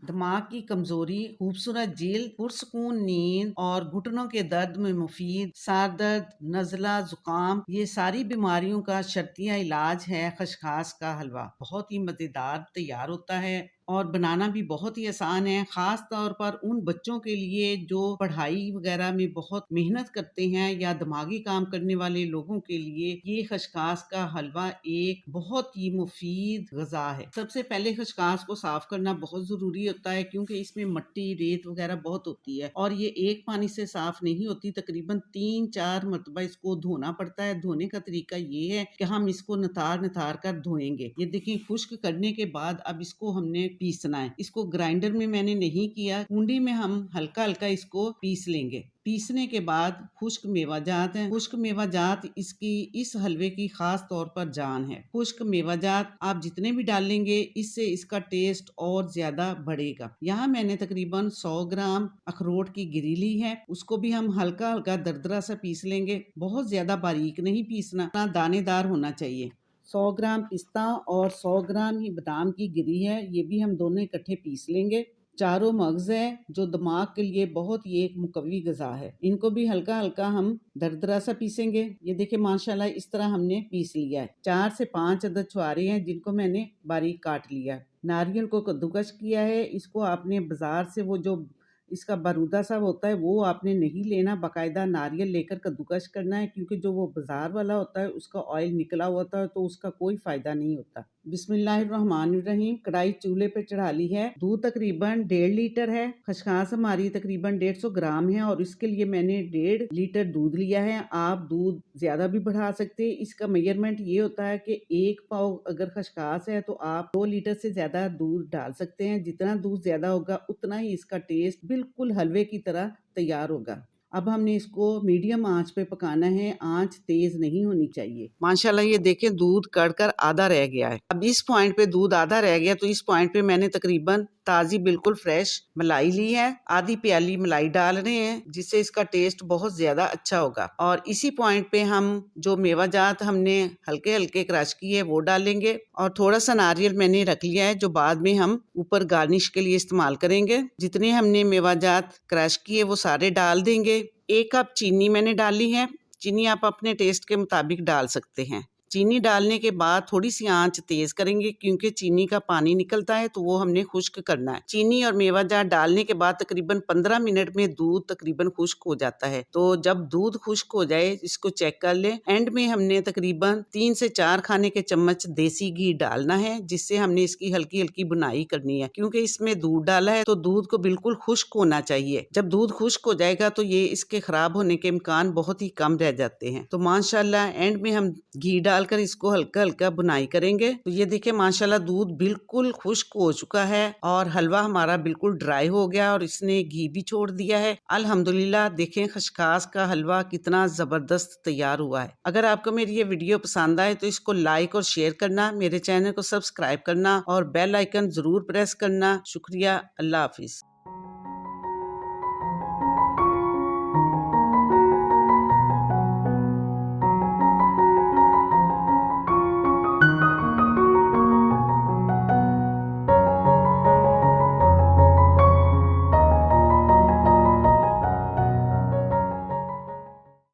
दिमाग की कमजोरी, खूबसूरत जेल, पुरसकून नींद और घुटनों के दर्द में मुफीद सर दर्द, नज़ला, जुकाम, ये सारी बीमारियों का शर्तिया इलाज है खसखस का हलवा। बहुत ही मज़ेदार तैयार होता है और बनाना भी बहुत ही आसान है। ख़ास तौर पर उन बच्चों के लिए जो पढ़ाई वगैरह में बहुत मेहनत करते हैं या दिमागी काम करने वाले लोगों के लिए ये खसखस का हलवा एक बहुत ही मुफीद ग़िज़ा है। सबसे पहले खसखस को साफ़ करना बहुत ज़रूरी होता है क्योंकि इसमें मट्टी, रेत वगैरह बहुत होती है और ये एक पानी से साफ़ नहीं होती। तकरीबन 3-4 मरतबा इसको धोना पड़ता है। धोने का तरीका ये है कि हम इसको नथार कर धोएंगे। ये देखिए, खुश्क करने के बाद अब इसको हमने पीसना है। इसको ग्राइंडर में मैंने नहीं किया, कुंडी में हम हल्का हल्का इसको पीस लेंगे। पीसने के बाद खुश्क मेवाजात है। खुश्क मेवाजात इसकी इस हलवे की खास तौर पर जान है। खुश्क मेवाजात आप जितने भी डालेंगे इससे इसका टेस्ट और ज्यादा बढ़ेगा। यहाँ मैंने तकरीबन 100 ग्राम अखरोट की गिरी ली है। उसको भी हम हल्का हल्का दरदरा सा पीस लेंगे। बहुत ज्यादा बारीक नहीं पीसना, दानेदार होना चाहिए। 100 ग्राम पिस्ता और 100 ग्राम ही बादाम की गिरी है, ये भी हम दोनों इकट्ठे पीस लेंगे। चारों मगज है जो दिमाग के लिए बहुत ही एक मुकव्वी ग़िज़ा है। इनको भी हल्का हल्का हम दरदरा सा पीसेंगे। ये देखिए, माशाल्लाह इस तरह हमने पीस लिया है। 4 से 5 अदद छुहारे हैं जिनको मैंने बारीक काट लिया है। नारियल को कद्दूकस किया है। इसको आपने बाजार से वो जो इसका बारूदा सा होता है वो आपने नहीं लेना, बाकायदा नारियल लेकर कद्दूकस करना है क्योंकि जो वो बाजार वाला होता है उसका ऑयल निकला होता है तो उसका कोई फायदा नहीं होता। बिस्मिल्लाहिर्रहमानिर्रहीम। कढ़ाई चूल्हे पे चढ़ा ली है। दूध तकरीबन 1.5 लीटर है। खसखस हमारी तकरीबन 150 ग्राम है और इसके लिए मैंने 1.5 लीटर दूध लिया है। आप दूध ज्यादा भी बढ़ा सकते हैं। इसका मेजरमेंट ये होता है कि 1 पाव अगर खसखस है तो आप 2 लीटर से ज्यादा दूध डाल सकते हैं। जितना दूध ज्यादा होगा उतना ही इसका टेस्ट बिल्कुल हलवे की तरह तैयार होगा। अब हमने इसको मीडियम आंच पे पकाना है, आंच तेज नहीं होनी चाहिए। माशाल्लाह ये देखें, दूध कड़कर आधा रह गया है। अब इस पॉइंट पे दूध आधा रह गया तो इस पॉइंट पे मैंने तकरीबन ताज़ी बिल्कुल फ्रेश मलाई ली है। आधी प्याली मलाई डाल रहे हैं जिससे इसका टेस्ट बहुत ज्यादा अच्छा होगा। और इसी पॉइंट पे हम जो मेवाजात हमने हल्के हल्के क्रश किए वो डालेंगे और थोड़ा सा नारियल मैंने रख लिया है जो बाद में हम ऊपर गार्निश के लिए इस्तेमाल करेंगे। जितने हमने मेवाजात क्रश किए वो सारे डाल देंगे। 1 कप चीनी मैंने डाली है। चीनी आप अपने टेस्ट के मुताबिक डाल सकते हैं। चीनी डालने के बाद थोड़ी सी आंच तेज करेंगे क्योंकि चीनी का पानी निकलता है तो वो हमने खुश्क करना है। चीनी और मेवाजात डालने के बाद तकरीबन 15 मिनट में दूध तकरीबन खुश्क हो जाता है। तो जब दूध खुश्क हो जाए इसको चेक कर ले। एंड में हमने तकरीबन 3 से 4 खाने के चम्मच देसी घी डालना है जिससे हमने इसकी हल्की हल्की बुनाई करनी है। क्योंकि इसमें दूध डाला है तो दूध को बिल्कुल खुश्क होना चाहिए। जब दूध खुश्क हो जाएगा तो ये इसके खराब होने के इम्कान बहुत ही कम रह जाते हैं। तो माशाल्लाह एंड में हम घी डालकर इसको हल्का हल्का बुनाई करेंगे। तो ये देखिए, माशाल्लाह दूध बिल्कुल खुश्क हो चुका है और हलवा हमारा बिल्कुल ड्राई हो गया और इसने घी भी छोड़ दिया है। अल्हम्दुलिल्लाह, देखें खसखस का हलवा कितना जबरदस्त तैयार हुआ है। अगर आपको मेरी ये वीडियो पसंद आए तो इसको लाइक और शेयर करना, मेरे चैनल को सब्सक्राइब करना और बेल आइकन जरूर प्रेस करना। शुक्रिया। अल्लाह हाफिज।